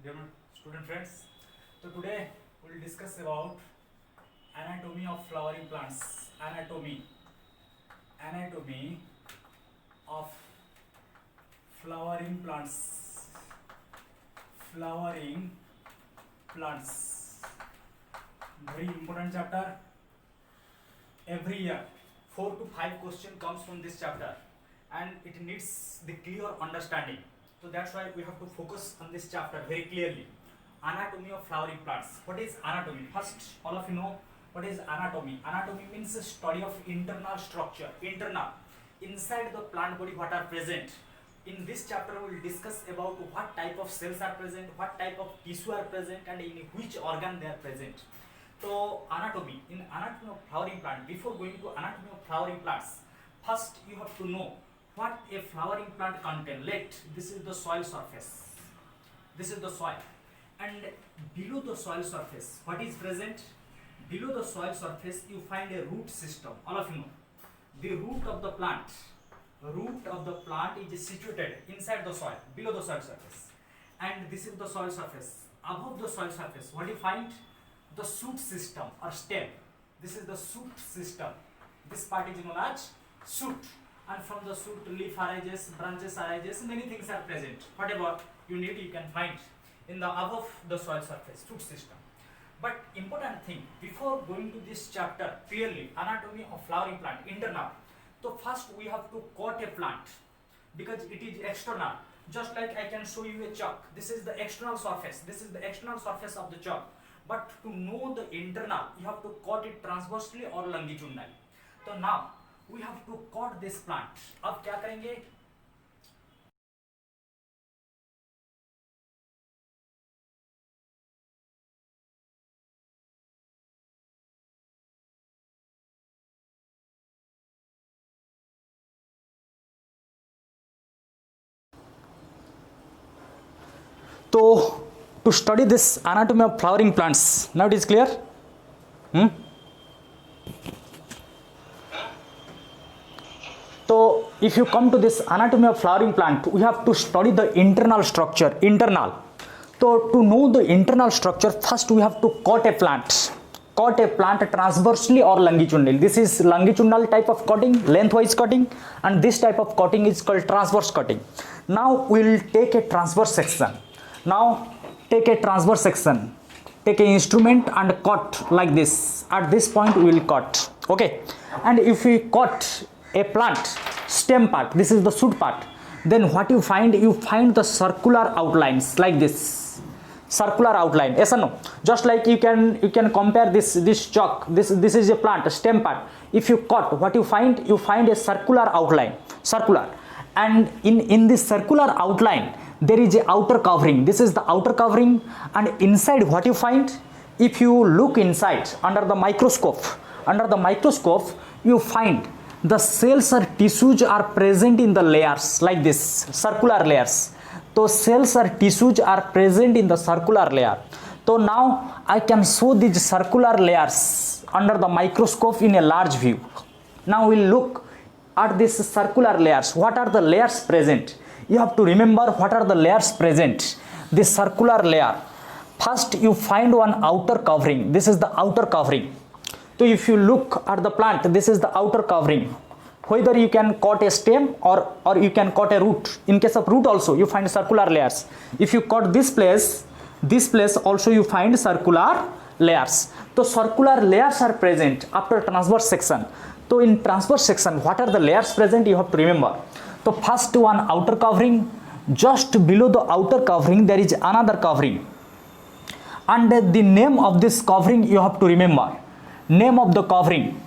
dear student friends. So today we will discuss about anatomy of flowering plants. Anatomy of flowering plants. Flowering plants. Very important chapter. Every year 4 to 5 question comes from this chapter, and it needs the clear understanding. So that's why we have to focus on this chapter very clearly. Anatomy of flowering plants. What is anatomy? First, all of you know what is anatomy. Anatomy means the study of internal structure. Internal, inside the plant body, what are present. In this chapter we will discuss about what type of cells are present, what type of tissue are present, and in which organ they are present. So anatomy, in anatomy of flowering plant, before going to anatomy of flowering plants, first you have to know what a flowering plant contains. This is the soil surface. This is the soil, and below the soil surface, what is present? Below the soil surface, you find a root system. All of you know, the root of the plant. Root of the plant is situated inside the soil, below the soil surface, and this is the soil surface. Above the soil surface, what do you find? The shoot system or stem. This is the shoot system. This part is known as shoot, and from the shoot leaf arises, branches arises, many things are present. Whatever you need, you can find in the above the soil surface, shoot system. But important thing, before going to this chapter, clearly anatomy of flowering plant, internal. So first we have to cut a plant because it is external. Just like I can show you a chalk. This is the external surface. This is the external surface of the chalk. But to know the internal, you have to cut it transversely or longitudinally. So now we have to cut this plant. अब क्या करेंगे? So to study this anatomy of flowering plants, now it is clear. So if you come to this anatomy of flowering plant, we have to study the internal structure. Internal. So to know the internal structure, first we have to cut a plant. Cut a plant transversely or longitudinally. This is longitudinal type of cutting, lengthwise cutting, and this type of cutting is called transverse cutting. Now we will take a transverse section. Now take a transverse section. Take an instrument and cut like this. At this point we will cut. Okay. And if we cut a plant stem part, this is the shoot part, then what you find? You find the circular outlines like this. Circular outline, yes or no? Just like you can compare this chalk. This is a plant stem part. If you cut, what you find? You find a circular outline. Circular. And in this circular outline there is a outer covering. This is the outer covering, and inside what you find? If you look inside under the microscope, you find the cells or tissues are present in the layers like this, circular layers. So cells or tissues are present in the circular layer. So now I can show these circular layers under the microscope in a large view. Now we'll look at these circular layers. What are the layers present? You have to remember what are the layers present. This circular layer. First you find one outer covering. This is the outer covering. So if you look at the plant, this is the outer covering. Whether you can cut a stem or you can cut a root. In case of root also you find circular layers. If you cut this place also you find circular layers. So circular layers are present after transverse section. So in transverse section, what are the layers present? You have to remember. So first one outer covering. Just below the outer covering there is another covering. And the name of this covering you have to remember. Name of the covering.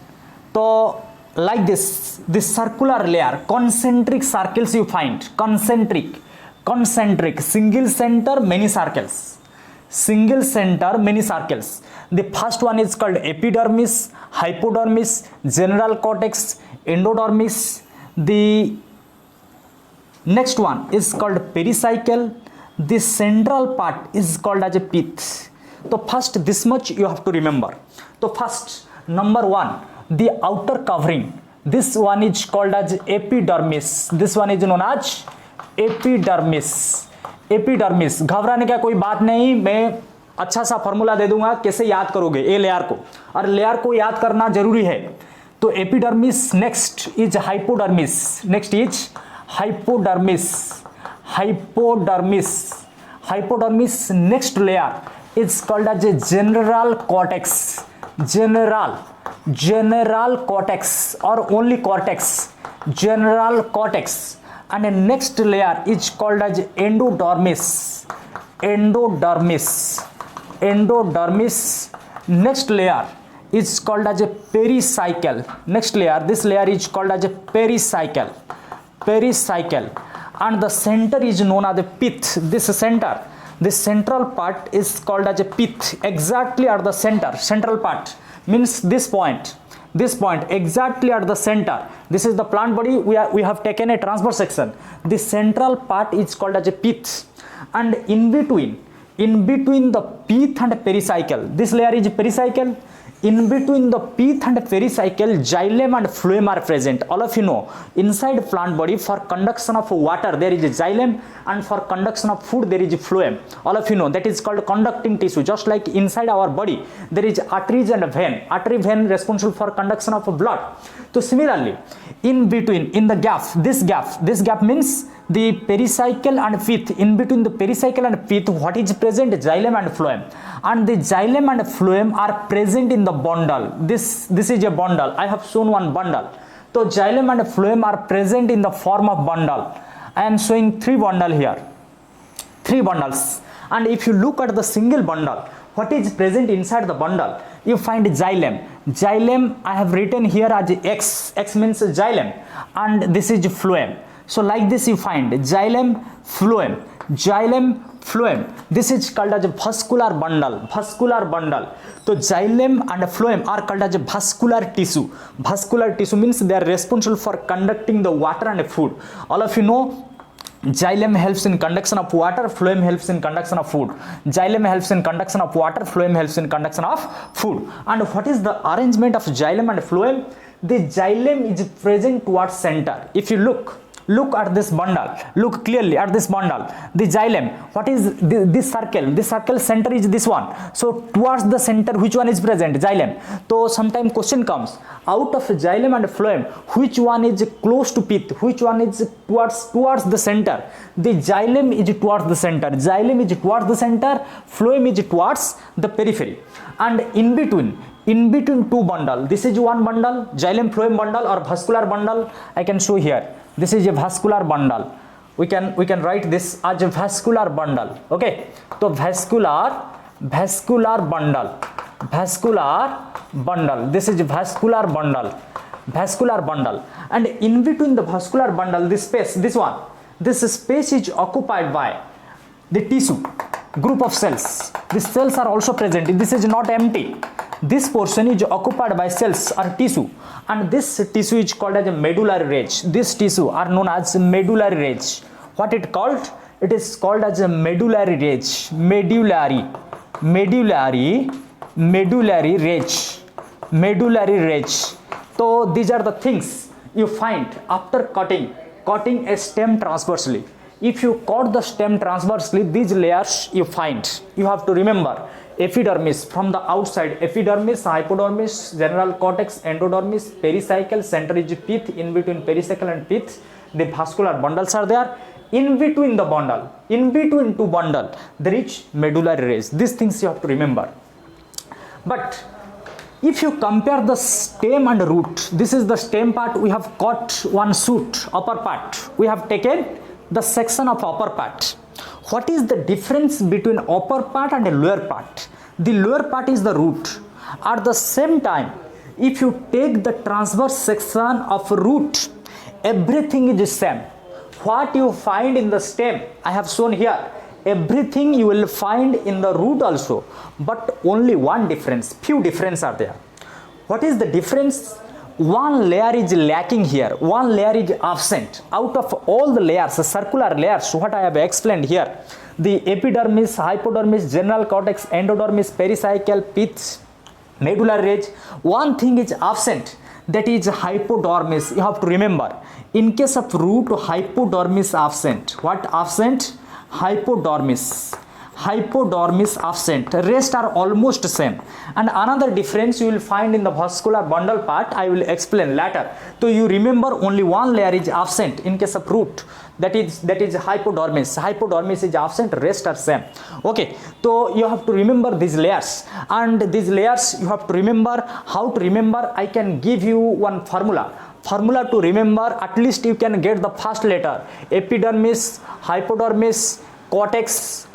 So like this circular layer, concentric circles you find. Concentric, single center, many circles. Single center, many circles. The first one is called epidermis, hypodermis, general cortex, endodermis. The next one is called pericycle. The central part is called as a pith. So first this much you have to remember. So first, number one, the outer covering. This one is called as epidermis. This one is known as epidermis. Epidermis, घबराने का कोई बात नहीं, मैं अच्छा सा formula दे दूंगा कैसे याद करोगे ए लेयर को, और लेयर को याद करना जरूरी है। तो epidermis, next is hypodermis, next is hypodermis, hypodermis, hypodermis, next layer is called as a general cortex, general cortex or only cortex, general cortex, and the next layer is called as endodermis, endodermis, next layer is called as a pericycle, next layer, this layer is called as a pericycle, and the center is known as the pith, this central part is called as a pith, exactly at the center, central part means this point exactly at the center. This is the plant body, we have taken a transverse section, the central part is called as a pith, and in between the pith and pericycle, this layer is pericycle, in between the pith and pericycle xylem and phloem are present. All of you know, inside plant body for conduction of water there is a xylem, and for conduction of food there is a phloem. All of you know that is called conducting tissue. Just like inside our body there is arteries and vein, artery vein responsible for conduction of blood. So similarly, in between, in the gap, this gap means the pericycle and pith, in between the pericycle and pith what is present? Xylem and phloem, and the xylem and phloem are present in the bundle. This is a bundle, I have shown one bundle. So xylem and phloem are present in the form of bundle. I am showing 3 bundle here, 3 bundles, and if you look at the single bundle, what is present inside the bundle? You find xylem I have written here as x means xylem, and this is phloem. So like this you find xylem, phloem, this is called as a vascular bundle. So xylem and phloem are called as a vascular tissue means they are responsible for conducting the water and food. All of you know, xylem helps in conduction of water, phloem helps in conduction of food. Xylem helps in conduction of water, phloem helps in conduction of food. And what is the arrangement of xylem and phloem? The xylem is present towards center. If you look at this bundle, look clearly at this bundle, the xylem, what is this circle center is this one, so towards the center which one is present? Xylem. So sometime question comes, out of xylem and phloem which one is close to pith, which one is towards the center? The xylem is towards the center, phloem is towards the periphery, and in between 2 bundle, this is one bundle, xylem phloem bundle or vascular bundle. I can show here, this is a vascular bundle, we can write this as a vascular bundle. Okay, so vascular bundle, this is vascular bundle, and in between the vascular bundle, this space is occupied by the tissue group of cells. These cells are also present, this is not empty, this portion is occupied by cells or tissue, and this tissue is called as a medullary ridge. This tissue are known as medullary ridge. What it called? It is called as a medullary ridge, medullary ridge. So these are the things you find after cutting a stem transversely. If you cut the stem transversely, these layers you find. You have to remember epidermis from the outside, epidermis, hypodermis, general cortex, endodermis, pericycle, center is pith, in between pericycle and pith the vascular bundles are there, in between 2 bundle there is medullary ridge. These things you have to remember. But if you compare the stem and root, this is the stem part, we have cut one shoot, upper part, we have taken the section of upper part. What is the difference between upper part and a lower part? The lower part is the root. At the same time, if you take the transverse section of root, everything is the same. What you find in the stem, I have shown here, everything you will find in the root also, but only one difference, few differences are there. What is the difference? One layer is lacking here, one layer is absent. Out of all the layers, the circular layers, what I have explained here, the epidermis, hypodermis, general cortex, endodermis, pericycle, pith, medullary ridge, one thing is absent, that is hypodermis. You have to remember, in case of root, hypodermis absent. What absent? hypodermis absent, rest are almost same. And another difference you will find in the vascular bundle part, I will explain later. So you remember only one layer is absent in case of root, that is hypodermis is absent, rest are same. Okay, so you have to remember these layers, and these layers you have to remember. How to remember? I can give you one formula to remember. At least you can get the first letter: epidermis, hypodermis, cortex,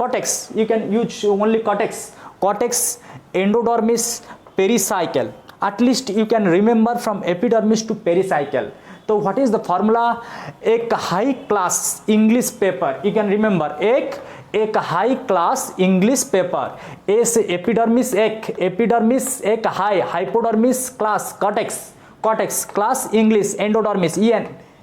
you can use only cortex, endodermis, pericycle. At least you can remember from epidermis to pericycle. So what is the formula? एक high class English paper, you can remember, एक high class English paper, A से epidermis, एक high, hypodermis class, cortex class English, endodermis,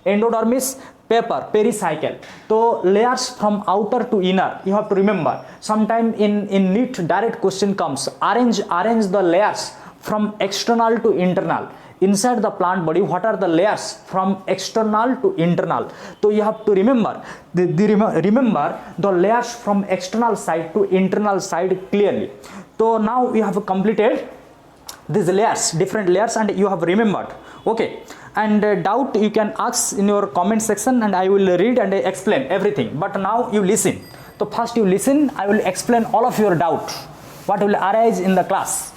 endodermis paper, pericycle. So layers from outer to inner you have to remember. Sometime in NEET direct question comes, arrange the layers from external to internal. Inside the plant body, what are the layers from external to internal? So you have to remember remember the layers from external side to internal side clearly. So now you have completed these layers, different layers, and you have remembered. Okay, and doubt you can ask in your comment section, and I will read and explain everything. But now you listen. So first you listen, I will explain all of your doubt, what will arise in the class,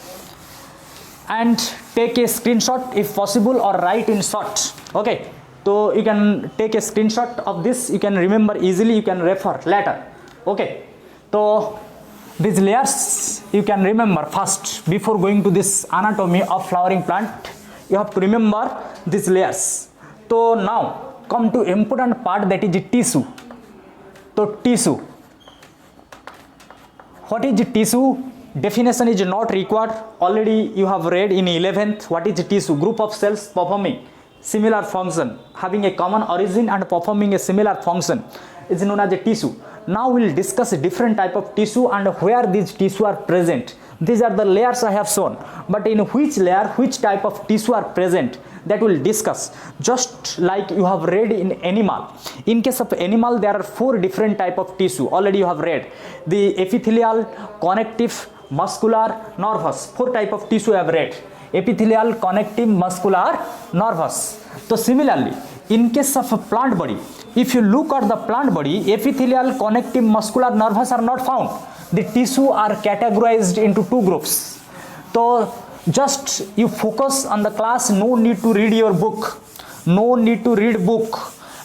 and take a screenshot if possible, or write in short. Okay, so you can take a screenshot of this, you can remember easily, you can refer later. Okay, so these layers you can remember first. Before going to this anatomy of flowering plant, you have to remember these layers. So now come to important part, that is tissue. So tissue, what is tissue? Definition is not required, already you have read in 11th. What is tissue? Group of cells performing similar function, having a common origin and performing a similar function is known as a tissue. Now we will discuss a different type of tissue and where these tissue are present. These are the layers I have shown, but in which layer which type of tissue are present, that will discuss. Just like you have read in animal, in case of animal there are 4 different type of tissue, already you have read: the epithelial, connective, muscular, nervous. 4 type of tissue I have read: epithelial, connective, muscular, nervous. So similarly in case of a plant body, if you look at the plant body, epithelial, connective, muscular, nervous are not found. The tissue are categorized into 2 groups. So just you focus on the class, no need to read your book, no need to read book.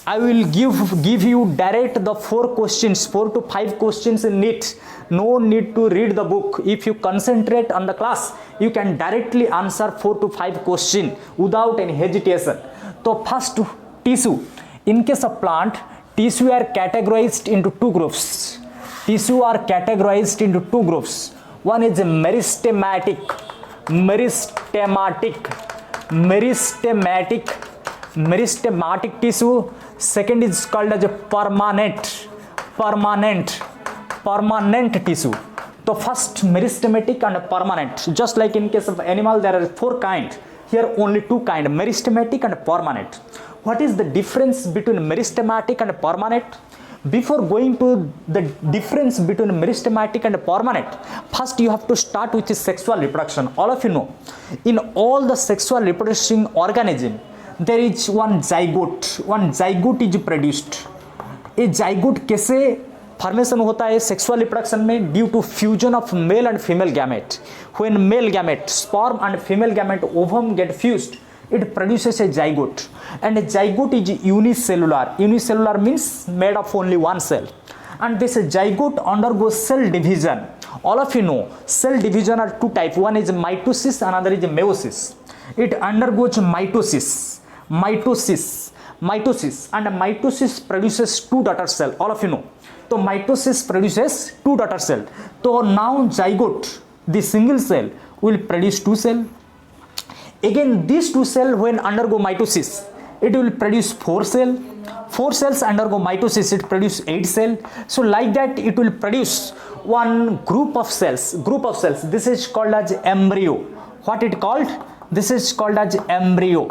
I will give you direct the 4 questions, 4 to 5 questions in it. No need to read the book. If you concentrate on the class, you can directly answer 4 to 5 questions without any hesitation. So first, tissue. In case of plant, tissue are categorized into 2 groups. Tissue are categorized into 2 groups. One is meristematic tissue. Second is called as a permanent tissue. So first, meristematic and permanent. Just like in case of animal there are 4 kinds, here only 2 kinds, meristematic and permanent. What is the difference between meristematic and permanent? Before going to the difference between meristematic and permanent, first you have to start with sexual reproduction. All of you know, in all the sexual reproducing organism, there is one zygote. One zygote is produced. A zygote कैसे formation होता है sexual reproduction में? Due to fusion of male and female gamete. When male gamete sperm and female gamete ovum get fused, it produces a zygote, and a zygote is unicellular means made of only one cell, and this zygote undergoes cell division. All of you know cell division are 2 types, one is mitosis, another is meiosis. It undergoes mitosis, and mitosis produces 2 daughter cell. All of you know, so mitosis produces 2 daughter cell. So now zygote, the single cell, will produce 2 cell. Again these 2 cell when undergo mitosis, it will produce 4 cell. 4 cells undergo mitosis, it produce 8 cell. So like that it will produce one group of cells. This is called as embryo. What it called? This is called as embryo.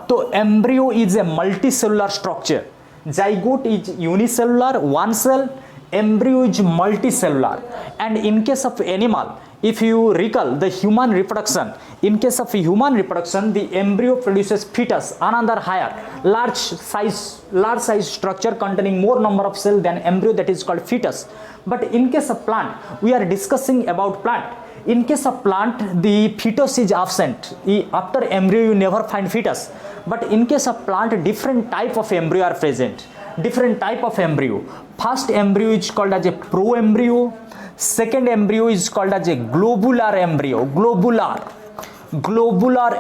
So embryo is a multicellular structure. Zygote is unicellular, 1 cell. embryo is multicellular, and in case of animal, if you recall the human reproduction, in case of human reproduction, the embryo produces fetus, another higher large size structure containing more number of cells than embryo, that is called fetus. But in case of plant, we are discussing about plant. In case of plant, the fetus is absent. After embryo you never find fetus. But in case of plant, different type of embryo are present. Different type of embryo. First embryo is called as a proembryo. Second embryo is called as a globular embryo. Globular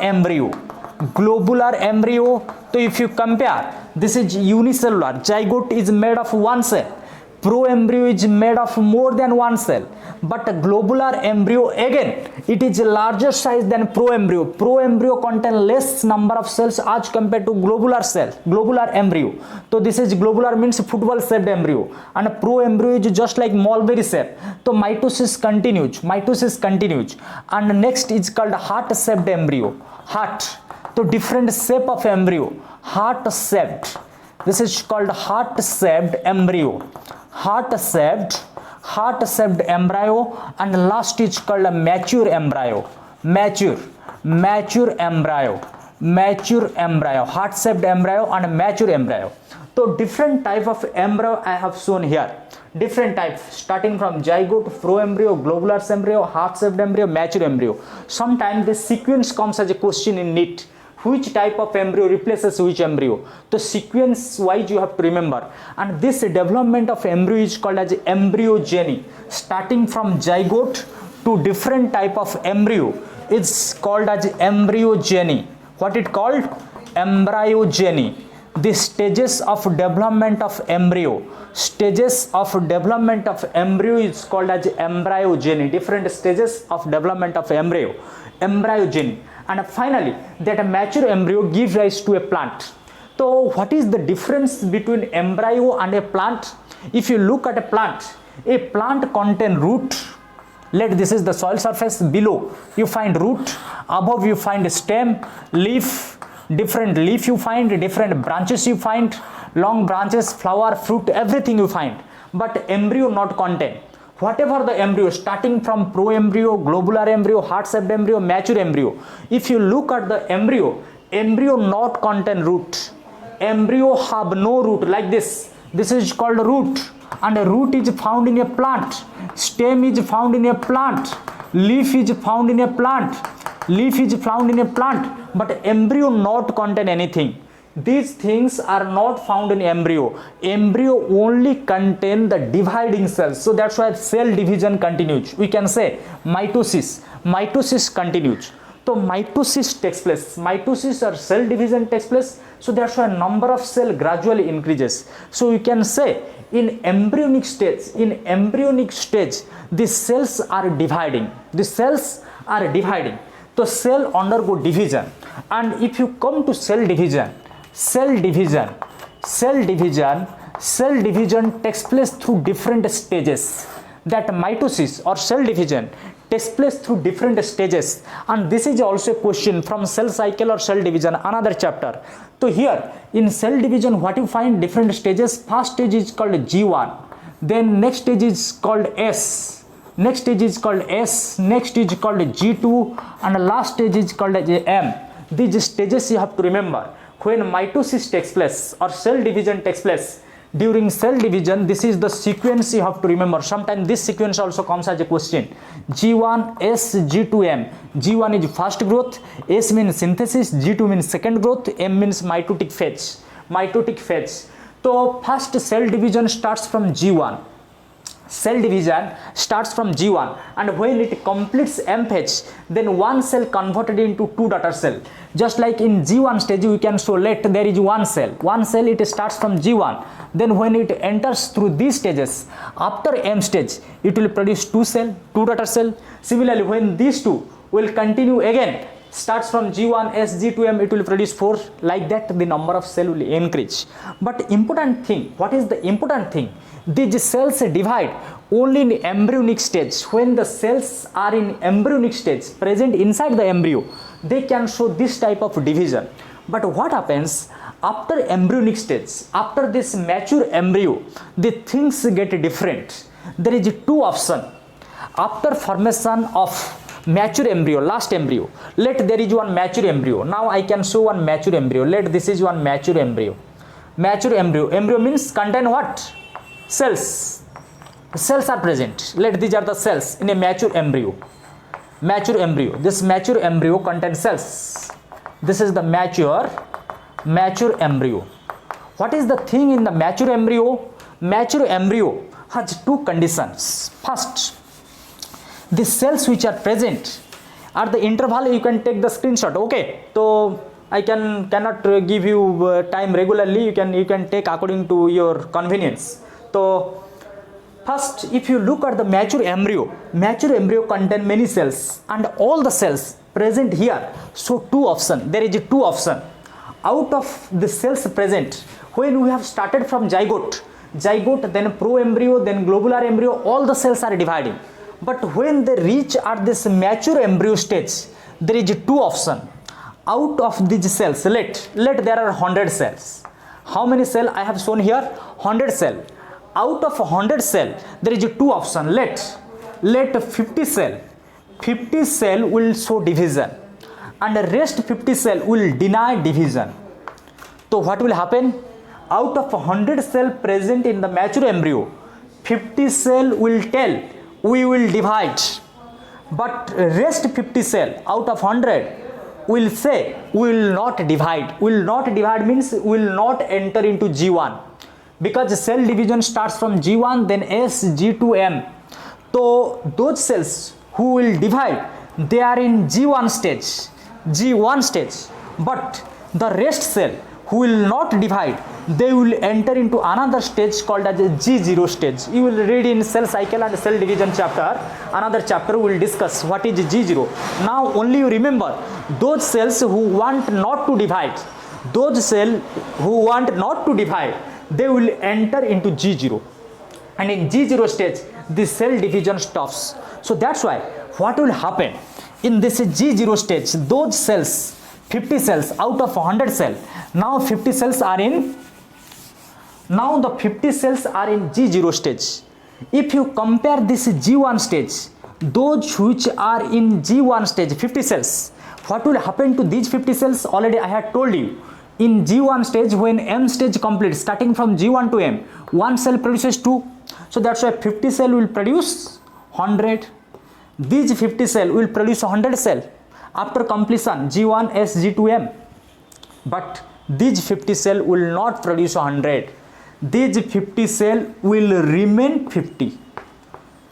embryo. So if you compare, this is unicellular. Zygote is made of one cell. Proembryo is made of more than one cell. But a globular embryo, again, it is larger size than proembryo. Proembryo contain less number of cells as compared to globular embryo. So this is globular, means football shaped embryo, and proembryo is just like mulberry shape. So mitosis continues. And next is called heart shaped embryo. Heart. So different shape of embryo. Heart shaped. This is called heart shaped embryo. Heart shaped embryo, and last is called a mature embryo. Mature embryo. Heart shaped embryo and mature embryo. So different type of embryo I have shown here. Different types, starting from zygote, proembryo, globular embryo, heart shaped embryo, mature embryo. Sometimes the sequence comes as a question in NEET. Which type of embryo replaces which embryo? The sequence wise you have to remember. And this development of embryo is called as embryogeny. Starting from zygote to different type of embryo, it's called as embryogeny. What it called? Embryogeny. The stages of development of embryo. Stages of development of embryo is called as embryogeny. Different stages of development of embryo. Embryogeny. And finally, that a mature embryo gives rise to a plant. So what is the difference between embryo and a plant? If you look at a plant contains root. This is the soil surface. Below you find root, above you find stem, leaf, different leaf you find, different branches you find, long branches, flower, fruit, everything you find. But embryo not contain. Whatever the embryo, starting from proembryo, globular embryo, heart shaped embryo, mature embryo, if you look at the embryo not contain root. Embryo have no root, like this. This is called root, and a root is found in a plant. Stem is found in a plant. Leaf is found in a plant. But embryo not contain anything. These things are not found in embryo. Embryo only contain the dividing cells. So that's why cell division continues. We can say mitosis continues. So mitosis takes place. Mitosis or cell division takes place. So that's why number of cell gradually increases. So you can say in embryonic stage, the cells are dividing. So cell undergo division. And if you come to cell division takes place through different stages. That mitosis or cell division takes place through different stages, and this is also a question from cell cycle or cell division, another chapter. So here in cell division, what you find? Different stages. First stage is called G1, then next stage is called S, next stage is called G2, and last stage is called M. These stages you have to remember. When mitosis takes place or cell division takes place, during cell division, this is the sequence you have to remember. Sometimes this sequence also comes as a question. G1, S, G2, M. G1 is first growth, S means synthesis, G2 means second growth, M means mitotic phase. So first cell division starts from G1. And when it completes M phase, then one cell converted into two daughter cell. Just like in G1 stage, we can show there is one cell. It starts from G1. Then when it enters through these stages, after M stage, it will produce two daughter cell. Similarly, when these two will continue again, starts from G1, S, G2M, it will produce 4. Like that, the number of cell will increase. But important thing, what is the important thing? These cells divide only in embryonic stage. When the cells are in embryonic stage, present inside the embryo, they can show this type of division. But what happens After embryonic stage, after this mature embryo, the things get different. There is two options. After formation of mature embryo, last embryo, let there is one mature embryo. Now I can show one mature embryo. Let this is one mature embryo. Mature embryo. Embryo means contain what? Cells. Cells are present. Let these are the cells in a mature embryo. Mature embryo. This mature embryo contains cells. This is the mature embryo. What is the thing in the mature embryo? Mature embryo has two conditions. First, the cells which are present at the interval, you can take the screenshot. Okay, so I cannot give you time regularly. You can take according to your convenience. So first, if you look at the mature embryo contain many cells, and all the cells present here. So two option. There is two option. Out of the cells present, when we have started from zygote, then proembryo, then globular embryo, all the cells are dividing. But when they reach at this mature embryo stage, there is two option. Out of these cells, let there are 100 cells. How many cell I have shown here? 100 cell. Out of 100 cell, there is two option. Let 50 cell will show division, and the rest 50 cell will deny division. So what will happen? Out of 100 cell present in the mature embryo, 50 cell will tell we will divide, but rest 50 cell out of 100 will say we will not divide. Will not divide means will not enter into G1, because cell division starts from G1, then S, G2, M. So those cells who will divide, they are in G1 stage, but the rest cell who will not divide, they will enter into another stage called as a G0 stage. You will read in cell cycle and cell division chapter. Another chapter will discuss what is G0. Now only you remember those cells who want not to divide, they will enter into G0, and in G0 stage the cell division stops. So that's why what will happen in this G0 stage, those cells, 50 cells out of 100 cell, now 50 cells are in, now the 50 cells are in G0 stage. If you compare this G1 stage, those which are in G1 stage, 50 cells, what will happen to these 50 cells? Already I had told you, in G1 stage, when M stage completes, starting from G1 to M, one cell produces 2. So that's why 50 cell will produce 100. These 50 cell will produce 100 cell after completion G1, S, G2, M. But these 50 cell will not produce 100. These 50 cell will remain 50.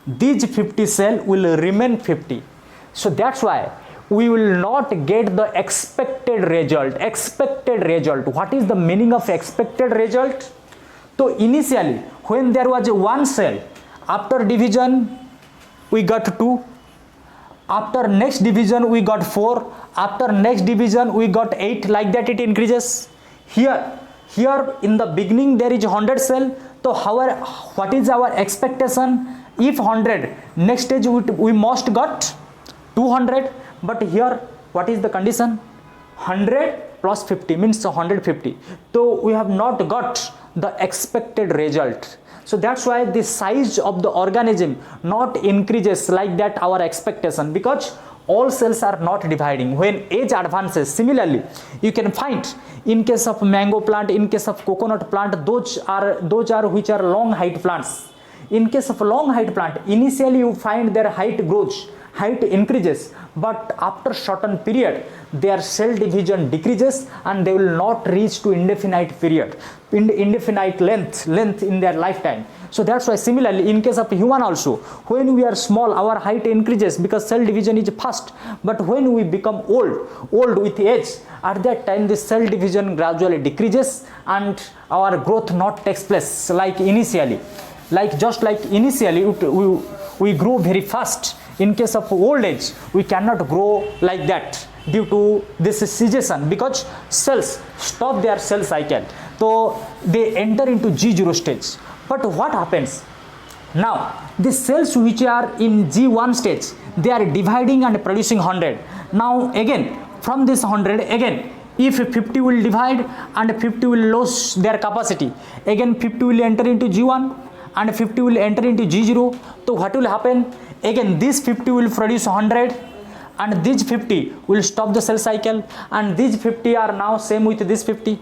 These 50 cell will remain 50. So that's why we will not get the expected result. What is the meaning of expected result? So initially when there was one cell, after division we got 2, after next division we got 4, after next division we got 8, like that it increases. Here in the beginning there is 100 cell. So what is our expectation? If 100, next stage we must got 200. But here what is the condition? 100 plus 50 means 150. So we have not got the expected result. So that's why the size of the organism not increases like that our expectation, because all cells are not dividing. When age advances, similarly you can find in case of mango plant, in case of coconut plant, those are which are long height plants. In case of long height plant, initially you find their height grows, height increases, but after certain period their cell division decreases and they will not reach to indefinite period, indefinite length in their lifetime. So that's why similarly in case of human also, when we are small our height increases because cell division is fast, but when we become old with age, at that time the cell division gradually decreases and our growth not takes place like initially. Just like initially we grow very fast. In case of old age we cannot grow like that due to this cessation, because cells stop their cell cycle, so they enter into G0 stage. But what happens now? The cells which are in G1 stage, they are dividing and producing 100. Now again from this 100, again If 50 will divide and 50 will lose their capacity, again 50 will enter into G1 and 50 will enter into G0. So what will happen? Again this 50 will produce 100 and these 50 will stop the cell cycle, and these 50 are now same with this 50.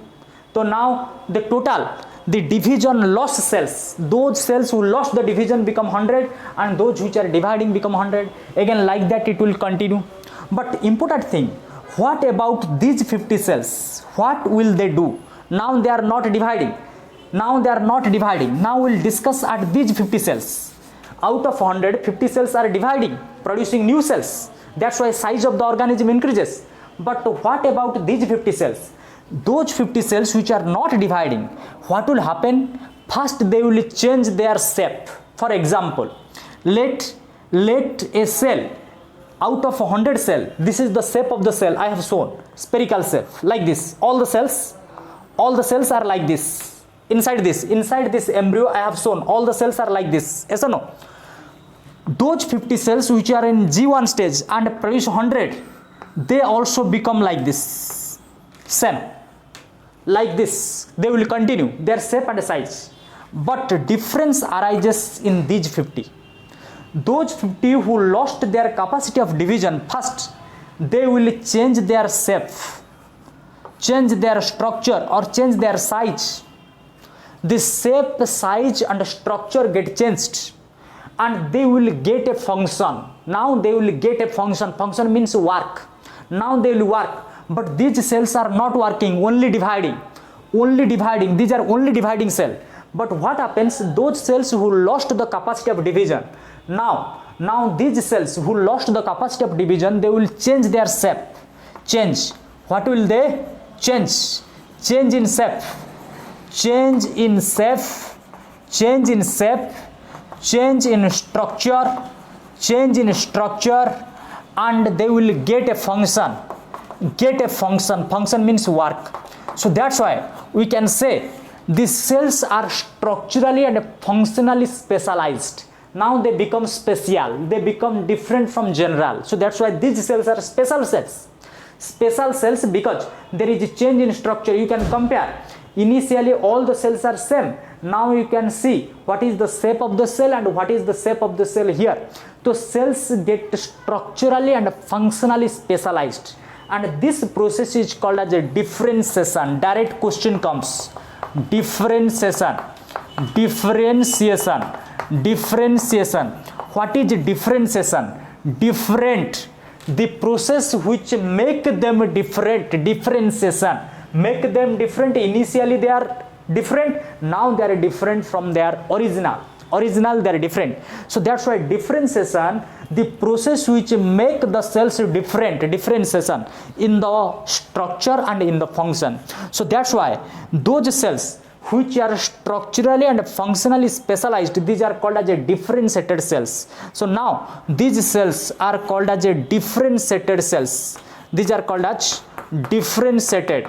So now the total, the division lost cells, those cells who lost the division become 100 and those which are dividing become 100. Again like that it will continue. But important thing, what about these 50 cells? What will they do? Now they are not dividing. Now they are not dividing. Now we will discuss at these 50 cells. Out of 100, 50 cells are dividing, producing new cells. That's why size of the organism increases. But what about these 50 cells? Those 50 cells which are not dividing, what will happen? First they will change their shape. For example, let a cell out of 100 cell, this is the shape of the cell I have shown, spherical shape like this. All the cells are like this. Inside this embryo I have shown, all the cells are like this. Yes or no? Those 50 cells which are in G1 stage and produce 100, they also become like this, same, like this. They will continue their shape and size, but difference arises in these 50. Those 50 who lost their capacity of division, first they will change their shape, change their structure or change their size. This shape, size and structure get changed and they will get a function. Now they will get a function. Function means work. Now they will work, but these cells are not working, only dividing. These are only dividing cell. But what happens? Those cells who lost the capacity of division, now these cells who lost the capacity of division, they will change their shape. Change. What will they change? Change in shape. Change in shape. Change in shape. Change in structure. Change in structure, and they will get a function. Get a function. Function means work. So that's why we can say these cells are structurally and functionally specialized. Now they become special, they become different from general. So that's why these cells are special cells. Special cells because there is a change in structure. You can compare. Initially all the cells are same. Now you can see what is the shape of the cell and what is the shape of the cell here. So cells get structurally and functionally specialized. And this process is called as a differentiation. Direct question comes. Differentiation. Differentiation. Differentiation. What is differentiation? Different. The process which make them different. Differentiation. Make them different. Initially they are different. Now they are different from their original. They are different. So that's why differentiation, the process which make the cells different, differentiation in the structure and in the function. So that's why those cells which are structurally and functionally specialized, these are called as a differentiated cells. So now these cells are called as a differentiated cells. These are called as differentiated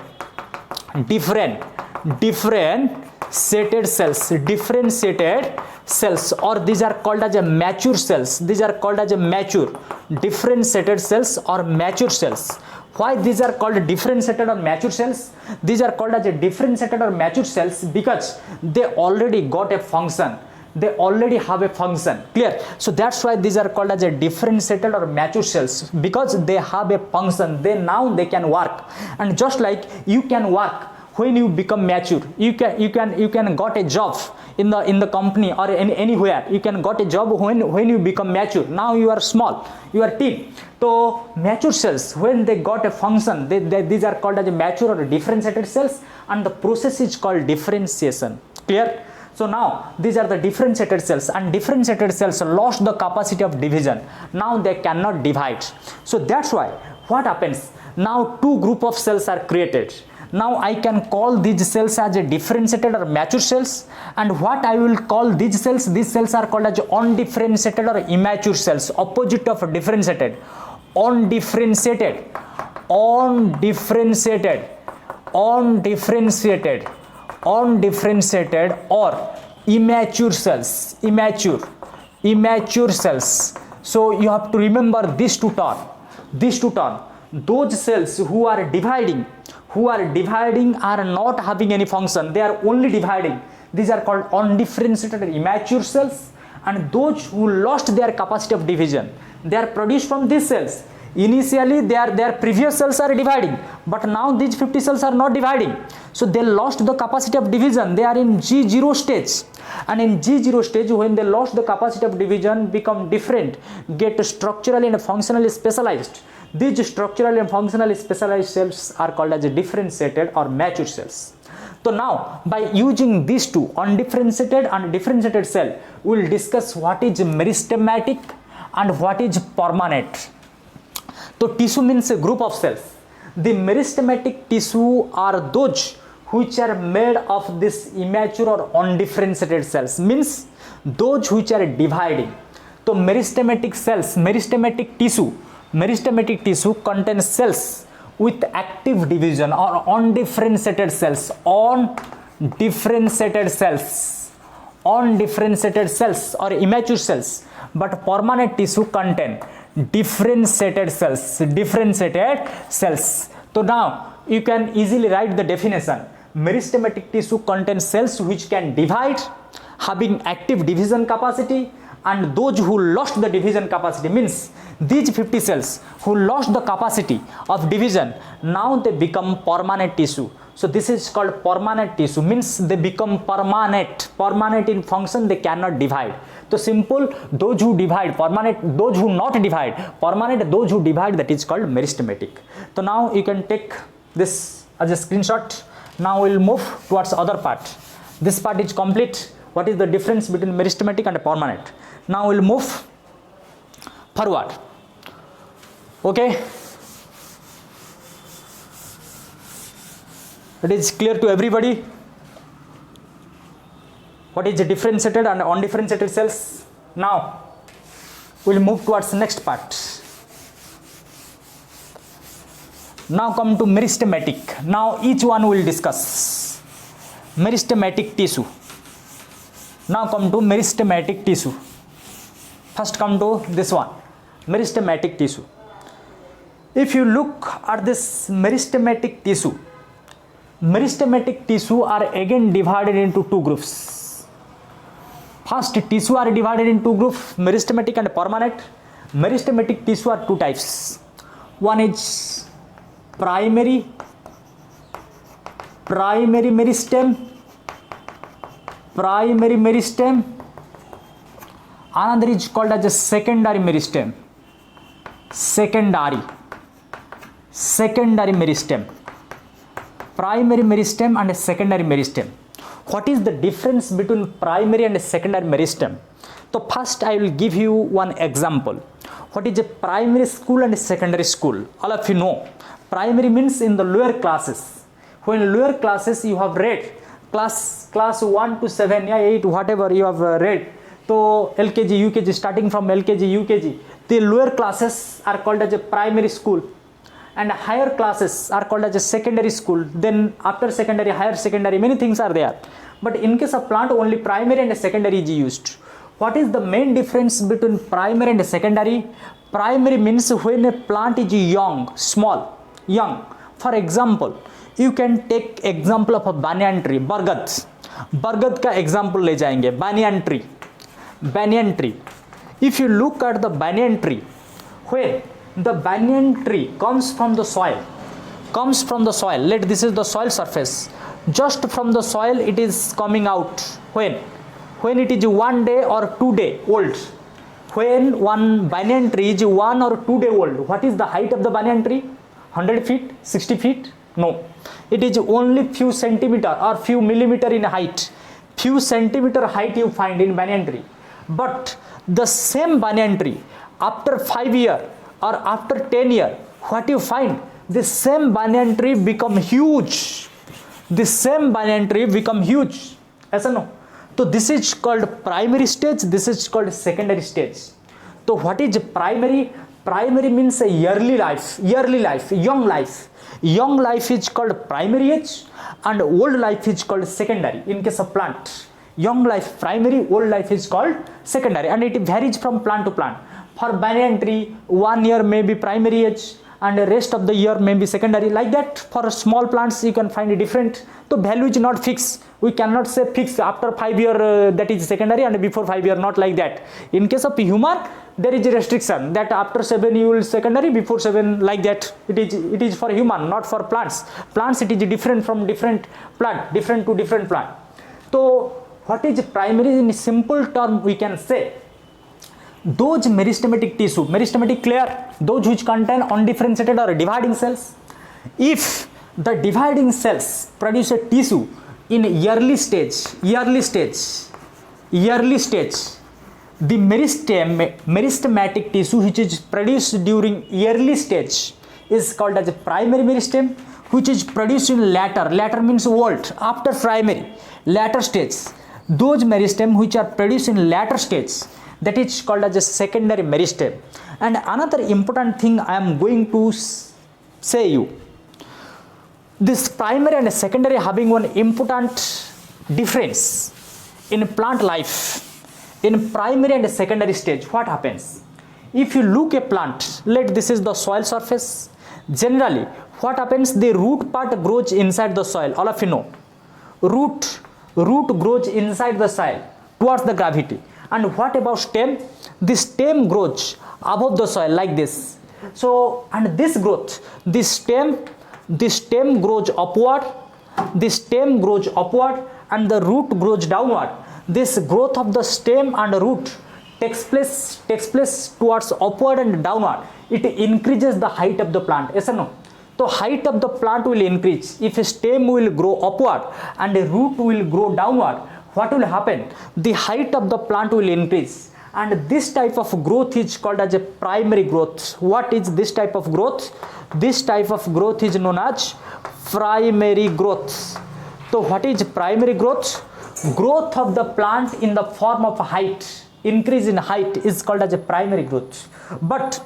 cells, or these are called as a mature cells. These are called as a mature differentiated cells or mature cells. Why these are called differentiated or mature cells? These are called as a differentiated or mature cells because they already got a function. They already have a function. Clear? So that's why these are called as a differentiated or mature cells, because they have a function. Now they can work. And just like you can work when you become mature, you can got a job in the company or anywhere. You can got a job when you become mature. Now you are small, you are teen. So mature cells, when they got a function, these are called as a mature or differentiated cells, and the process is called differentiation. Clear? So now these are the differentiated cells, and differentiated cells lost the capacity of division. Now they cannot divide. So that's why what happens? Now two group of cells are created. Now I can call these cells as a differentiated or mature cells, and what I will call these cells are called as undifferentiated or immature cells, opposite of differentiated. Undifferentiated or immature cells. Immature cells. So you have to remember these two terms. Those cells who are dividing, who are dividing are not having any function, they are only dividing. These are called undifferentiated immature cells. And those who lost their capacity of division, they are produced from these cells. Initially their previous cells are dividing, but now these 50 cells are not dividing, so they lost the capacity of division. They are in G0 stage, and in G0 stage, when they lost the capacity of division, become different, get structurally and functionally specialized. These structurally and functionally specialized cells are called as differentiated or mature cells. So now, by using these two, undifferentiated and differentiated cell, we will discuss what is meristematic and what is permanent. So tissue means a group of cells. The meristematic tissue are those which are made of this immature or undifferentiated cells, means those which are dividing. So meristematic cells, meristematic tissue contains cells with active division or undifferentiated cells, undifferentiated cells or immature cells. But permanent tissue contain differentiated cells. So now you can easily write the definition. Meristematic tissue contains cells which can divide, having active division capacity, and those who lost the division capacity, means these 50 cells who lost the capacity of division, now they become permanent tissue. So this is called permanent tissue, means they become permanent in function, they cannot divide. So simple, those who divide, permanent, those who not divide, permanent, those who divide, that is called meristematic. So now you can take this as a screenshot. Now we'll move towards other part. This part is complete. What is the difference between meristematic and permanent? Now we'll move forward. Okay. It is clear to everybody what is the differentiated and undifferentiated cells. Now we'll move towards the next part. Now come to meristematic. Now each one will discuss. Meristematic tissue. Now come to meristematic tissue. First come to this one, meristematic tissue. If you look at this meristematic tissue are again divided into two groups. First, tissue are divided in two groups, meristematic and permanent. Meristematic tissue are two types. One is primary meristem. Another is called as a secondary meristem. Secondary meristem. Primary meristem and a secondary meristem. What is the difference between primary and secondary meristem? So first I will give you one example. What is a primary school and a secondary school? All of you know. Primary means in the lower classes. When lower classes you have read class 1 to 7, 8, whatever you have read. So LKG, UKG, starting from LKG, UKG, the lower classes are called as a primary school, and higher classes are called as a secondary school. Then after secondary, higher secondary, many things are there. But in case of plant, only primary and secondary is used. What is the main difference between primary and secondary? Primary means when a plant is young, small, young. For example, you can take example of a banyan tree, बरगद का example ले जाएंगे. Banyan tree. If you look at the banyan tree, when the banyan tree comes from the soil, this is the soil surface. Just from the soil it is coming out. When it is 1 day or 2 day old. When one banyan tree is 1 or 2 day old, what is the height of the banyan tree? 100 feet, 60 feet? No. It is only few centimeter or few millimeter in height. Few centimeter height you find in banyan tree. But the same banyan tree, after 5 years or after 10 years, what you find? The same banyan tree become huge. As or no? So this is called primary stage, this is called secondary stage. So what is primary? Primary means a young life. Young life is called primary age and old life is called secondary. In case of plant, young life primary, old life is called secondary, and it varies from plant to plant. For banyan tree, 1 year may be primary age and the rest of the year may be secondary. Like that, for small plants you can find different. So value is not fixed. We cannot say fixed after 5 year that is secondary and before 5 year, not like that. In case of human, there is a restriction that after 7 you will secondary, before 7, like that. It is for human, not for plants. Plants, it is different from different plant, different to different plant. So what is primary? In simple term we can say those meristematic tissue, meristematic clear, those which contain undifferentiated or dividing cells. If the dividing cells produce a tissue in early stage, the meristematic tissue which is produced during early stage is called as a primary meristem, which is produced in later means old, after primary, later stage. Those meristem which are produced in later stage, that is called as a secondary meristem. And another important thing I am going to say you, this primary and secondary having one important difference in plant life. In primary and secondary stage, what happens? If you look a plant, this is the soil surface. Generally, what happens? The root part grows inside the soil. All of you know, root grows inside the soil towards the gravity. And what about stem? The stem grows above the soil like this. So, and this growth, the stem grows upward, and the root grows downward. This growth of the stem and root takes place towards upward and downward. It increases the height of the plant. Yes or no? So height of the plant will increase. If a stem will grow upward and a root will grow downward, what will happen? The height of the plant will increase. And this type of growth is called as a primary growth. What is this type of growth? This type of growth is known as primary growth. So what is primary growth? Growth of the plant in the form of height, increase in height is called as a primary growth. But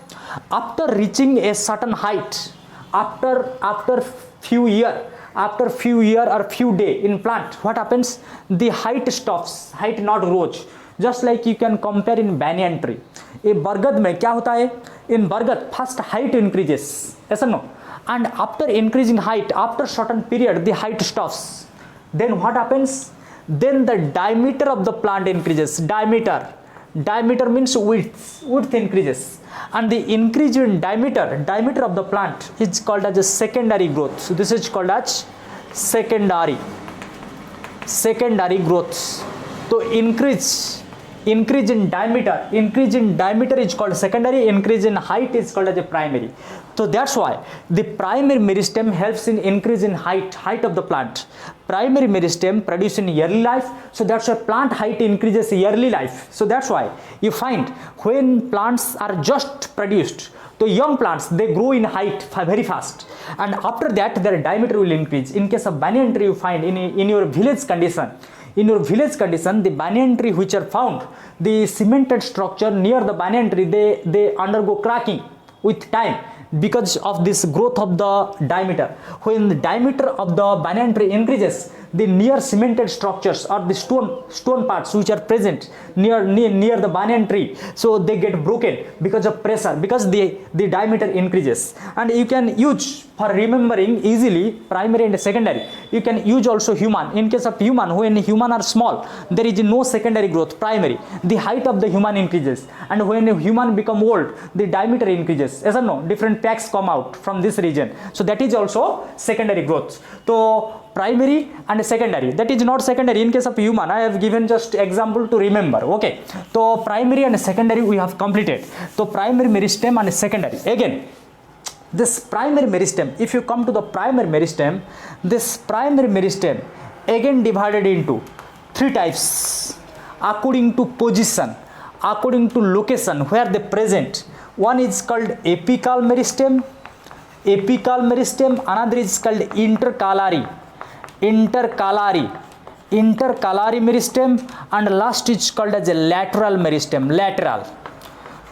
after reaching a certain height, after few year or few day in plant, what happens? The height stops, height not grows. Just like you can compare in banyan tree. A बरगद में क्या होता है? In बरगद first height increases, yes or no? And after increasing height, after certain period, the height stops. Then what happens? Then the diameter of the plant increases. Diameter means width increases, and the increase in diameter of the plant is called as a secondary growth. So this is called as secondary growth. So increase in diameter is called secondary, increase in height is called as a primary. So that's why the primary meristem helps in increase in height of the plant. Primary meristem produce in early life, so that's why plant height increases early life. So that's why you find when plants are just produced, the young plants, they grow in height very fast, and after that their diameter will increase. In case of banyan tree, you find in your village condition, the banyan tree which are found, the cemented structure near the banyan tree, they undergo cracking with time because of this growth of the diameter. When the diameter of the banyan tree increases, the near cemented structures or the stone parts which are present near the banyan tree, so they get broken because of pressure, because the diameter increases. And you can use, for remembering easily, primary and secondary, you can use also human. In case of human, when human are small, there is no secondary growth, primary. The height of the human increases, and when a human become old, the diameter increases. Yes or no? Different packs come out from this region, so that is also secondary growth. So primary and secondary, that is not secondary. In case of human, I have given just example to remember. Okay, so primary and secondary we have completed. So primary meristem and secondary. Again, this primary meristem, if you come to the primary meristem, this primary meristem again divided into three types according to position, according to location where they present. One is called apical meristem, another is called intercalary meristem, and last is called as a lateral meristem, lateral.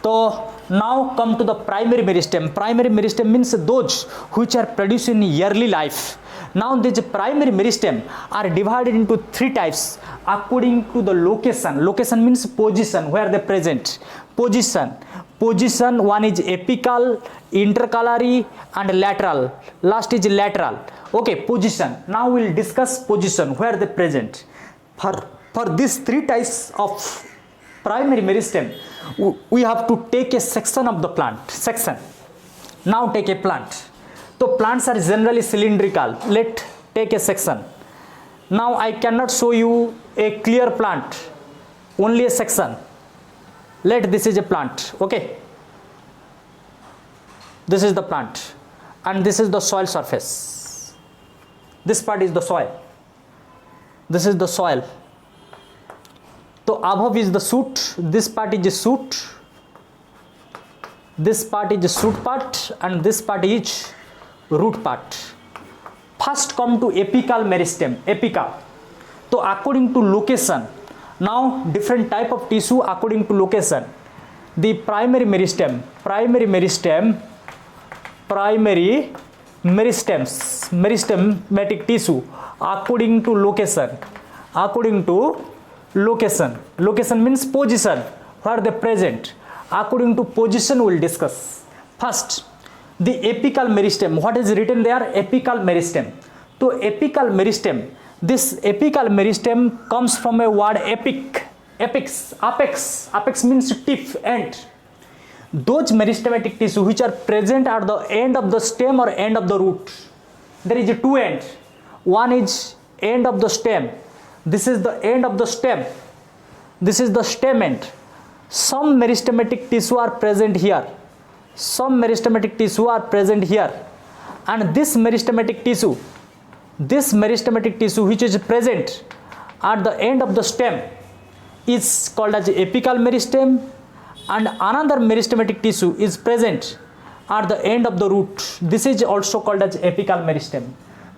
So now come to the primary meristem. Primary meristem means those which are produced in early life. Now these primary meristem are divided into three types according to the location. Location means position where they present. Position position. One is apical, intercalary and lateral. Last is lateral. Okay, position. Now we will discuss position, where they present. For these three types of primary meristem, we have to take a section of the plant. Section. Now take a plant. So plants are generally cylindrical. Let take a section. Now I cannot show you a clear plant, only a section. Let this is a plant. Okay, this is the plant and this is the soil surface. This part is the soil, this is the soil. So above is the shoot, this part is the shoot, this part is the shoot part and this part is root part. First come to apical meristem. Apical. So according to location, now different type of tissue according to location. The primary meristems, meristematic tissue according to location. Location means position, where they present. According to position we will discuss. First, the apical meristem. What is written there? Apical meristem. So apical meristem. This apical meristem comes from a word apex. Apex means tip, end. Those meristematic tissue which are present at the end of the stem or end of the root. There is a two end. One is end of the stem. This is the end of the stem. This is the stem end. Some meristematic tissue are present here. Some meristematic tissue are present here, and this meristematic tissue which is present at the end of the stem is called as apical meristem, and another meristematic tissue is present at the end of the root. This is also called as apical meristem.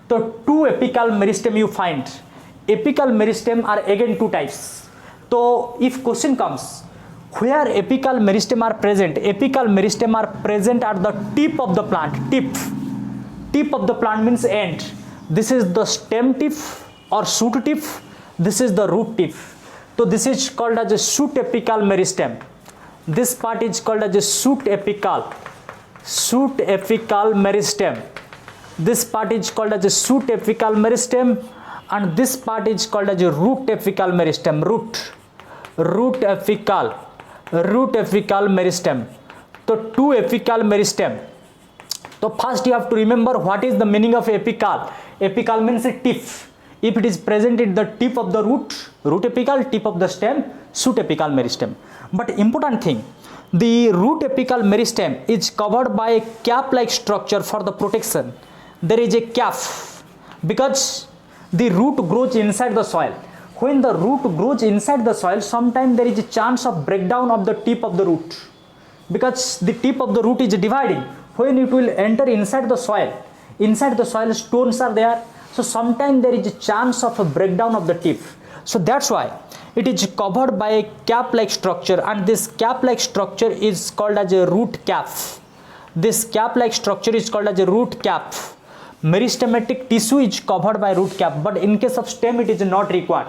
So two apical meristem you find. Apical meristem are again two types. So if question comes, where apical meristem are present? Apical meristem are present at the tip of the plant. Tip of the plant means end. This is the stem tip or shoot tip. This is the root tip. So this is called as a shoot apical meristem. This part is called as a shoot apical meristem. This part is called as a shoot apical meristem, and this part is called as a root apical meristem. Root apical meristem. So two apical meristem. So first you have to remember what is the meaning of apical. Apical means a tip. If it is present at the tip of the root apical, tip of the stem, shoot apical meristem. But important thing, the root apical meristem is covered by a cap-like structure for the protection. There is a cap because the root grows inside the soil. When the root grows inside the soil, sometimes there is a chance of breakdown of the tip of the root, because the tip of the root is dividing. When it will enter inside the soil stones are there, so sometimes there is a chance of a breakdown of the tip. So that's why it is covered by a cap-like structure, and this cap-like structure is called as a root cap. This cap-like structure is called as a root cap. Meristematic tissue is covered by root cap, but in case of stem it is not required,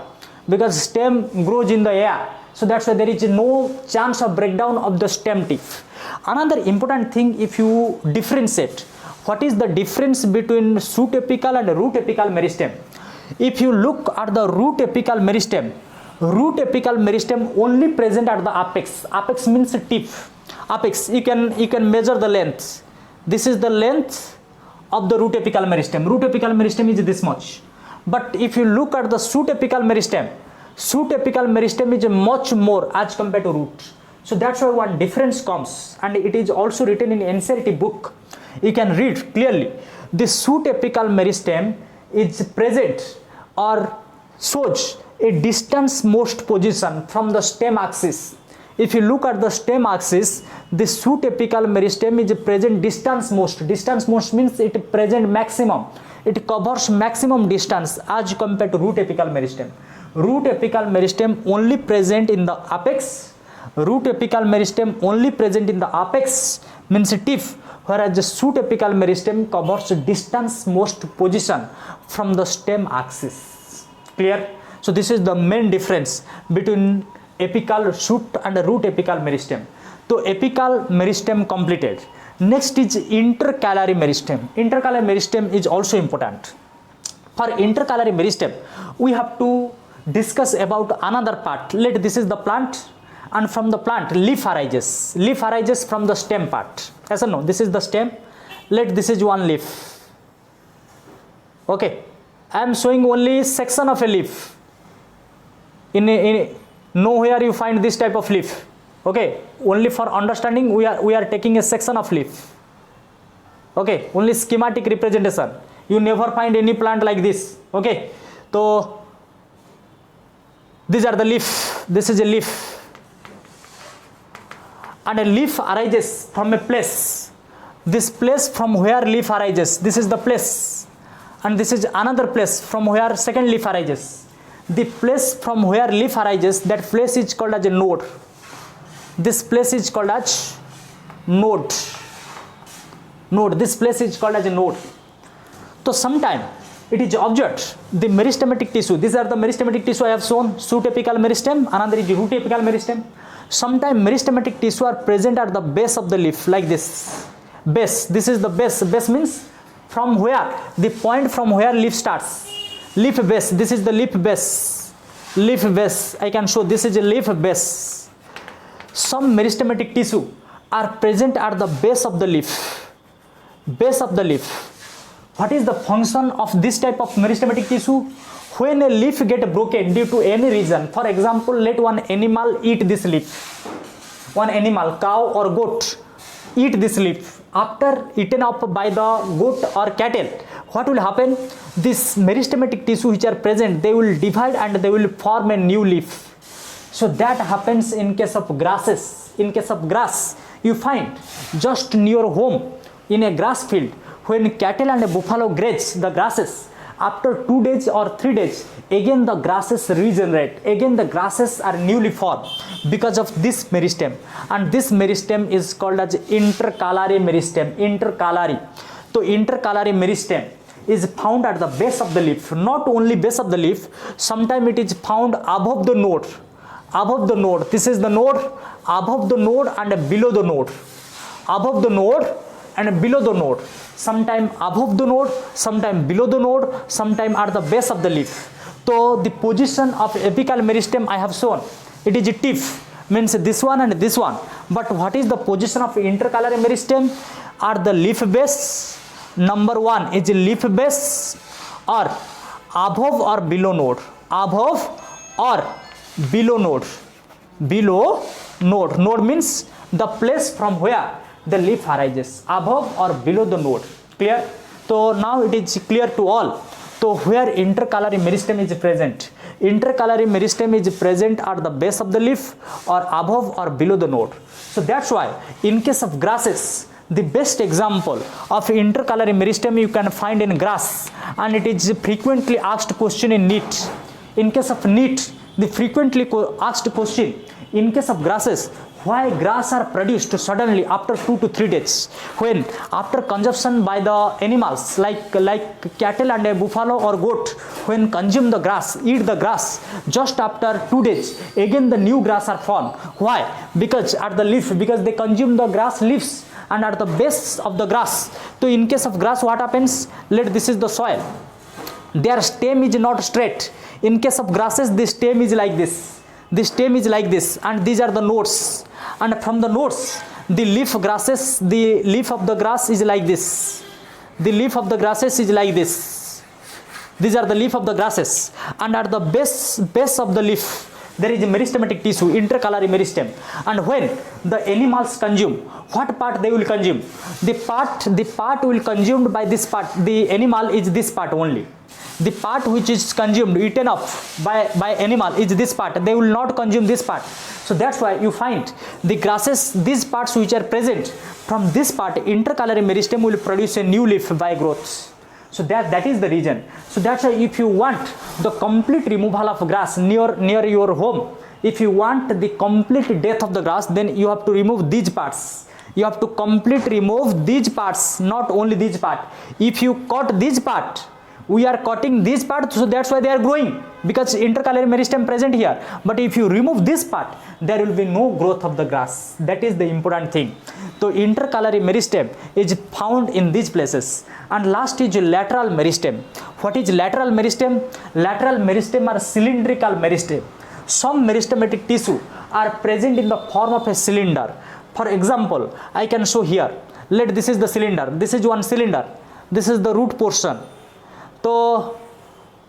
because stem grows in the air. So that's why there is no chance of breakdown of the stem tip. Another important thing, if you differentiate, what is the difference between shoot apical and root apical meristem? If you look at the root apical meristem only present at the apex. Apex means tip. Apex, you can measure the length. This is the length of the root apical meristem. Root apical meristem is this much. But if you look at the shoot apical meristem is much more as compared to root. So that's why one difference comes, and it is also written in NCERT book. You can read clearly. The shoot apical meristem is present or shows a distance most position from the stem axis. If you look at the stem axis, the shoot apical meristem is present distance most. Distance most means it present maximum. It covers maximum distance as compared to root apical meristem. Root apical meristem only present in the apex. Root apical meristem only present in the apex means tip, whereas the shoot apical meristem covers distance most position from the stem axis. Clear? So this is the main difference between apical shoot and root apical meristem. तो apical meristem completed. Next is intercalary meristem. Intercalary meristem is also important. For intercalary meristem, we have to discuss about another part. Let this is the plant, and from the plant leaf arises. Leaf arises from the stem part. Yes or no? This is the stem. Let this is one leaf. Okay, I am showing only section of a leaf. In nowhere you find this type of leaf. Okay, only for understanding we are taking a section of leaf. Okay, only schematic representation. You never find any plant like this. Okay, so these are the leaf. This is a leaf, and a leaf arises from a place. This place from where leaf arises, this is the place, and this is another place from where second leaf arises. The place from where leaf arises, that place is called as a node. This place is called as node. This place is called as a node. So sometime it is observed the meristematic tissue. These are the meristematic tissue I have shown. Shoot apical meristem, another is root apical meristem. Sometime meristematic tissue are present at the base of the leaf like this. Base, this is the base. Base means from where, the point from where leaf starts. Leaf base, this is the leaf base. Leaf base, I can show this is a leaf base. Some meristematic tissue are present at the base of the leaf. Base of the leaf. What is the function of this type of meristematic tissue? When a leaf get broken due to any reason, for example, let one animal eat this leaf. One animal, cow or goat, eat this leaf. After eaten up by the goat or cattle, what will happen? This meristematic tissue which are present, they will divide and they will form a new leaf. So that happens in case of grasses. In case of grass, you find just near home in a grass field, when cattle and a buffalo graze the grasses, after 2 days or 3 days, again the grasses regenerate. Again the grasses are newly formed because of this meristem, and this meristem is called as intercalary meristem. Intercalary. So intercalary meristem is found at the base of the leaf. Not only base of the leaf, sometimes it is found above the node. Above the node. This is the node. Above the node and below the node. Above the node and below the node. Sometime above the node, sometime below the node, sometime at the base of the leaf. So the position of apical meristem I have shown. It is a tip, means this one and this one. But what is the position of intercalary meristem? At the leaf base, number 1 is leaf base, or above or below node. Above or below node. Below node. Node means the place from where the leaf arises, above or below the node. Clear? So now it is clear to all. So where intercalary meristem is present? Intercalary meristem is present at the base of the leaf or above or below the node. So that's why in case of grasses, the best example of intercalary meristem you can find in grass, and it is frequently asked question in NEET. In case of NEET, the frequently asked question in case of grasses, why grass are produced suddenly after 2 to 3 days, when after consumption by the animals like cattle and a buffalo or goat, when consume the grass, eat the grass, just after 2 days again the new grass are formed. Why? Because at the leaf, because they consume the grass leaves, and at the base of the grass. So in case of grass, what happens? Let this is the soil, their stem is not straight. In case of grasses, the stem is like this. The stem is like this, and these are the nodes. And from the nodes, the leaf grasses, the leaf of the grass is like this. The leaf of the grasses is like this. These are the leaf of the grasses. And at the base of the leaf, there is a meristematic tissue, intercalary meristem. And when the animals consume, what part they will consume? The part will consumed by this part. The animal is this part only. The part which is consumed, eaten up by animal is this part. They will not consume this part. So that's why you find the grasses, these parts which are present, from this part intercalary meristem will produce a new leaf by growth. So that is the reason. So that's why if you want the complete removal of grass near your home, if you want the complete death of the grass, then you have to remove these parts. You have to completely remove these parts, not only this part. If you cut this part, we are cutting this part, so that's why they are growing, because intercalary meristem present here. But if you remove this part, there will be no growth of the grass. That is the important thing. So intercalary meristem is found in these places. And last is lateral meristem. What is lateral meristem? Lateral meristem are cylindrical meristem. Some meristematic tissue are present in the form of a cylinder. For example, I can show here. Let this is the cylinder. This is one cylinder. This is the root portion. So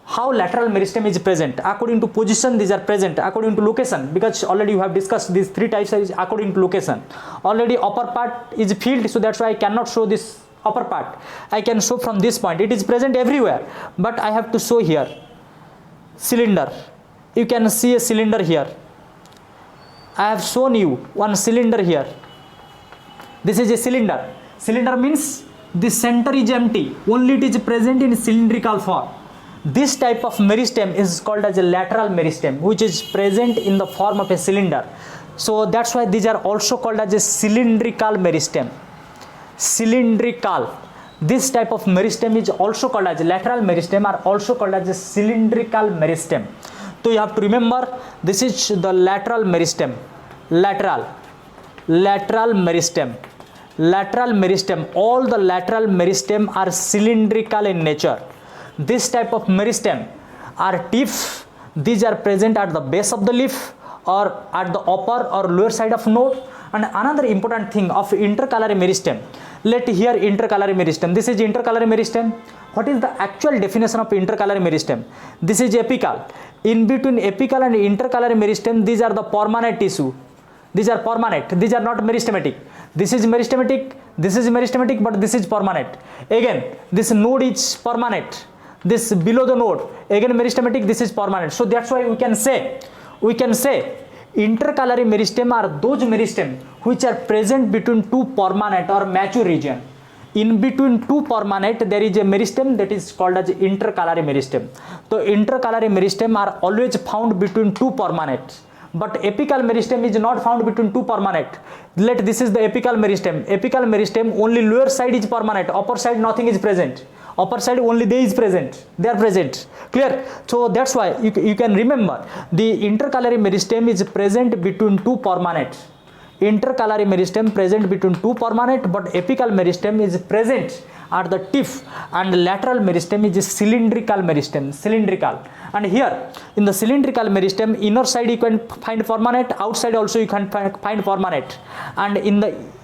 how lateral meristem is present? According to position, these are present. According to location, because already you have discussed these three types is according to location. Already upper part is filled, so that's why I cannot show this upper part. I can show from this point. It is present everywhere, but I have to show here. Cylinder. You can see a cylinder here. I have shown you one cylinder here. This is a cylinder. Cylinder means the center is empty, only it is present in cylindrical form. This type of meristem is called as a lateral meristem, which is present in the form of a cylinder. So that's why these are also called as a cylindrical meristem. Cylindrical. This type of meristem is also called as lateral meristem, are also called as a cylindrical meristem. So you have to remember, this is the lateral meristem. Lateral meristem. Lateral meristem. All the lateral meristem are cylindrical in nature. This type of meristem are teeth. These are present at the base of the leaf or at the upper or lower side of node. And another important thing of intercalary meristem. Let here intercalary meristem. This is intercalary meristem. What is the actual definition of intercalary meristem? This is apical. In between apical and intercalary meristem, these are the permanent tissue. These are permanent. These are not meristematic. This is meristematic. This is meristematic, but this is permanent. Again, this node is permanent. This below the node, again meristematic. This is permanent. So that's why we can say intercalary meristem are those meristem which are present between two permanent or mature region. In between two permanent, there is a meristem that is called as intercalary meristem. So intercalary meristem are always found between two permanent. But apical meristem is not found between two permanent. Let this is the apical meristem. Apical meristem, only lower side is permanent, upper side nothing is present. Upper side only they is present. They are present. Clear? So that's why you can remember the intercalary meristem is present between two permanent. Intercalary meristem present between two permanent, but apical meristem is present at the tip, and lateral meristem is cylindrical meristem. Cylindrical. And here in the cylindrical meristem, inner side you can find permanent, outside also you can find permanent. And in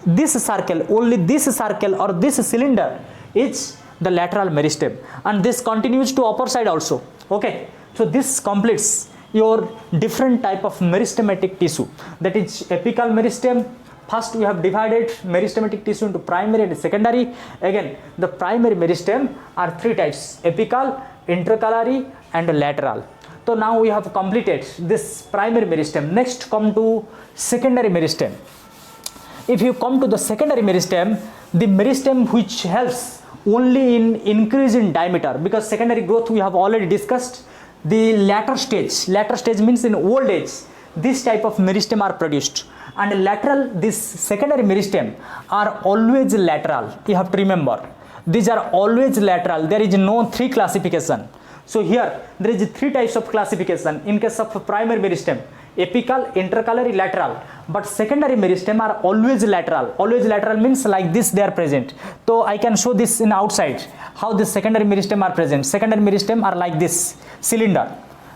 this circle, only this circle or this cylinder is the lateral meristem, and this continues to upper side also. Okay, so this completes your different type of meristematic tissue, that is apical meristem. First we have divided meristematic tissue into primary and secondary. Again, the primary meristem are three types: apical, intercalary and lateral. So now we have completed this primary meristem. Next come to secondary meristem. If you come to the secondary meristem, the meristem which helps only in increase in diameter, because secondary growth we have already discussed. The latter stage means in old age, this type of meristem are produced, and lateral, this secondary meristem are always lateral. You have to remember, these are always lateral. There is no three classification. So here there is three types of classification in case of primary meristem: apical, intercalary, lateral. But secondary meristem are always lateral. Always lateral means like this they are present. So I can show this in outside how the secondary meristem are present. Secondary meristem are like this cylinder.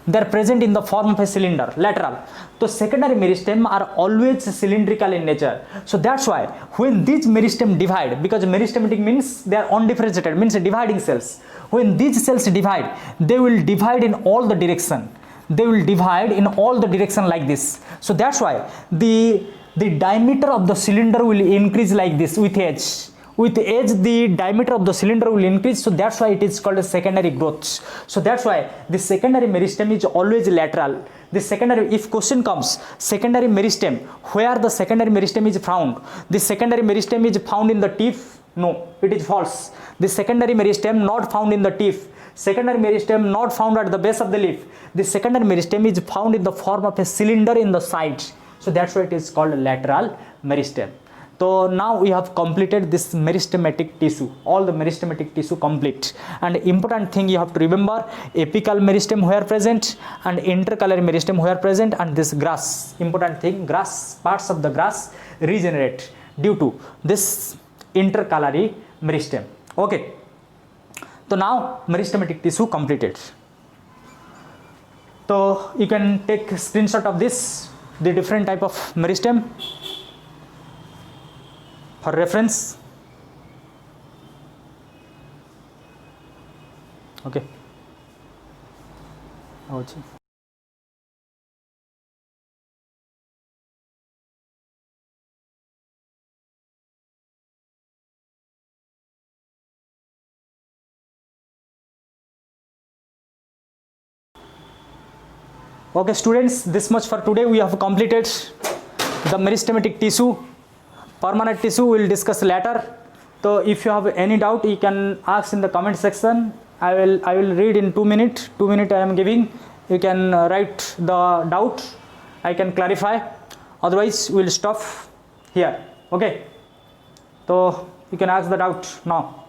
They are present in the form of a cylinder, lateral. So secondary meristem are always cylindrical in nature. So that's why when these meristem divide, because meristematic means they are undifferentiated, means dividing cells. When these cells divide, they will divide in all the direction. They will divide in all the direction like this. So that's why the diameter of the cylinder will increase like this with age. With age, the diameter of the cylinder will increase. So that's why it is called a secondary growth. So that's why the secondary meristem is always lateral. The secondary, if question comes, secondary meristem, where the secondary meristem is found? The secondary meristem is found in the teeth? No, it is false. The secondary meristem not found in the teeth. Secondary meristem not found at the base of the leaf. The secondary meristem is found in the form of a cylinder in the side. So that's why it is called lateral meristem. So now we have completed this meristematic tissue, all the meristematic tissue complete. And important thing you have to remember, apical meristem where present and intercalary meristem where present, and this grass, important thing, grass, parts of the grass regenerate due to this intercalary meristem. Okay, so now meristematic tissue completed. So you can take screenshot of this, the different type of meristem for reference. Okay. Okay students, this much for today. We have completed the meristematic tissue. Permanent tissue we will discuss later. So if you have any doubt, you can ask in the comment section. I will read in 2 minutes. 2 minutes I am giving. You can write the doubt. I can clarify. Otherwise we will stop here. Okay. So you can ask the doubt now.